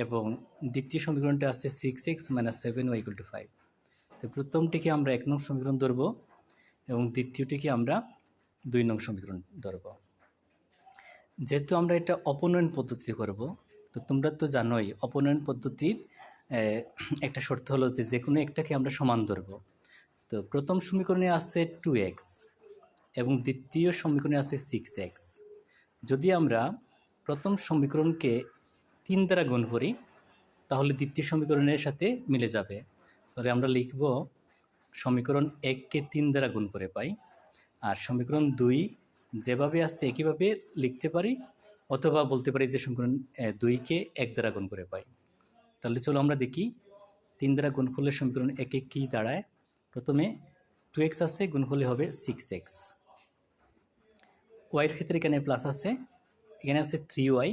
এবং দ্বিতীয় সমীকরণটা আছে 6x - 7y = 5। তো প্রথমটিকে আমরা 1 নং সমীকরণ ধরব এবং দ্বিতীয়টিকে আমরা 2 নং সমীকরণ ধরব। যেহেতু আমরা এটা অপনয়ন পদ্ধতিতে করব, তো তোমরা তো জানোই অপনয়ন পদ্ধতির একটা শর্ত হলো যে কোনো একটাকে আমরা সমান ধরব। তো প্রথম সমীকরণে আছে 2x এবং দ্বিতীয় সমীকরণে আছে 6x। যদি আমরা প্রথম সমীকরণকে 3 দ্বারা গুণ করি তাহলে দ্বিতীয় সমীকরণের সাথে মিলে যাবে। তাহলে আমরা লিখব সমীকরণ 1কে 3 দ্বারা গুণ করে পাই, আর সমীকরণ 2 যেভাবে আছে একইভাবে লিখতে পারি, অথবা বলতে পারি যে সমীকরণ 2কে 1 দ্বারা গুণ করে পাই। তাহলে চলো আমরা দেখি 3 দ্বারা গুণ করলে সমীকরণ 1-এ কী দাঁড়ায়। প্রথমে 2x আছে, গুণ করলে হবে 6x। ওয়াইয়ের ক্ষেত্রে এখানে প্লাস আছে, এখানে আছে 3y,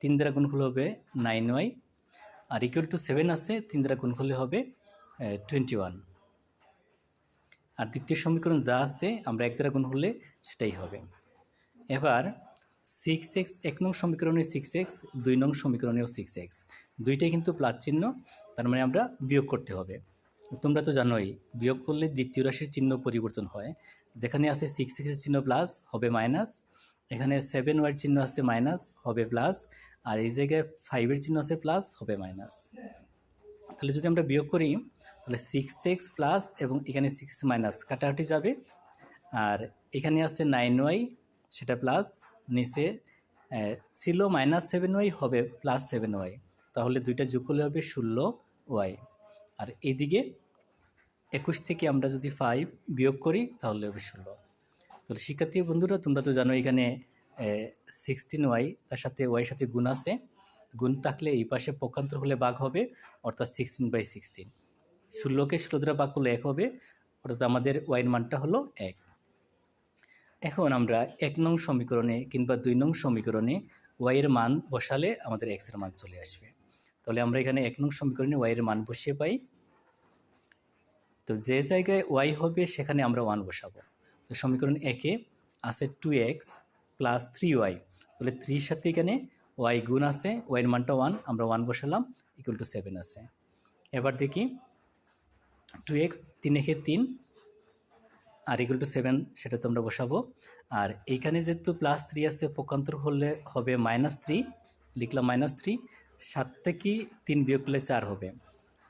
3 দ্বারা গুণ করলে হবে 9y, আর = 7 আছে, 3 দ্বারা গুণ করলে হবে 21। আর দ্বিতীয় সমীকরণ যা আছে আমরা 1 দ্বারা গুণ করলে সেটাই হবে। এবার 6x 1 নং সমীকরণে 6x, 2 নং সমীকরণেও 6x, দুইটাই কিন্তু প্লাস চিহ্ন, তার মানে আমরা বিয়োগ করতে হবে। তোমরা তো জানোই বিয়োগ করলে দ্বিতীয় রাশির চিহ্ন পরিবর্তন হয়। যেখানে আছে 6x এর চিহ্ন প্লাস হবে মাইনাস, এখানে 7y চিহ্ন আছে মাইনাস হবে প্লাস, আর এই জায়গায় 5 এর চিহ্ন আছে প্লাস হবে মাইনাস। তাহলে যদি আমরা বিয়োগ করি তাহলে 6x প্লাস এবং এখানে 6 মাইনাস কাটাকাটি যাবে, আর এখানে আছে 9y, সেটা প্লাস, নিচে ছিল -7y হবে +7y, তাহলে দুইটা যোগ করলে হবে 16y। আর এইদিকে 21 থেকে আমরা যদি 5 বিয়োগ করি তাহলে হবে 16। তাহলে শিক্ষার্থী বন্ধুরা তোমরা তো জানো এখানে 16y, তার সাথে y সাথে গুণ আছে, গুণ থাকলে এই পাশে পক্ষান্তর হলে ভাগ হবে, অর্থাৎ 16/16। 16কে 16 দ্বারা ভাগ করলে 1 হবে, অর্থাৎ আমাদের y এর মানটা হলো 1। এখন আমরা 1 নং সমীকরণে কিংবা 2 নং সমীকরণে y এর মান বসালে আমাদের x এর মান চলে আসবে। তাহলে আমরা এখানে 1 নং সমীকরণে y এর মান বসিয়ে পাই। তো যে জায়গায় y হবে সেখানে আমরা 1 বসাবো। তো সমীকরণ 1-এ আছে 2x প্লাস 3y, তাহলে 3 সাথে এখানে y গুণ আছে, y এর মানটা 1, আমরা 1 বসালাম, = 7 আছে। এবার দেখি 2x 3-একে 3 আর = 7, সেটা তো আমরা বসাবো। আর এইখানে যেহেতু +3 আছে, পক্ষান্তর হলে হবে -3, লিখলাম -3, 7 থেকে 3 বিয়োগ করলে 4 হবে।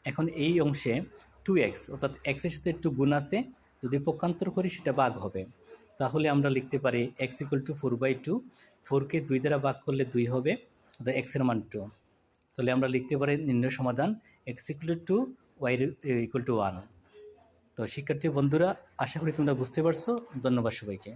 এখন এই অংশে 2x অর্থাৎ x এর সাথে একটু গুণ আছে, যদি পক্ষান্তর করি সেটা ভাগ হবে, তাহলে আমরা লিখতে পারি x = 4/2, 4কে 2 দ্বারা ভাগ করলে 2 হবে, অর্থাৎ x এর মান 2। তাহলে আমরা লিখতে পারি নির্ণয় সমাধান x = 2, y = 1। তো শিক্ষার্থী বন্ধুরা, আশা করি তোমরা বুঝতে পারছো। ধন্যবাদ সবাইকে।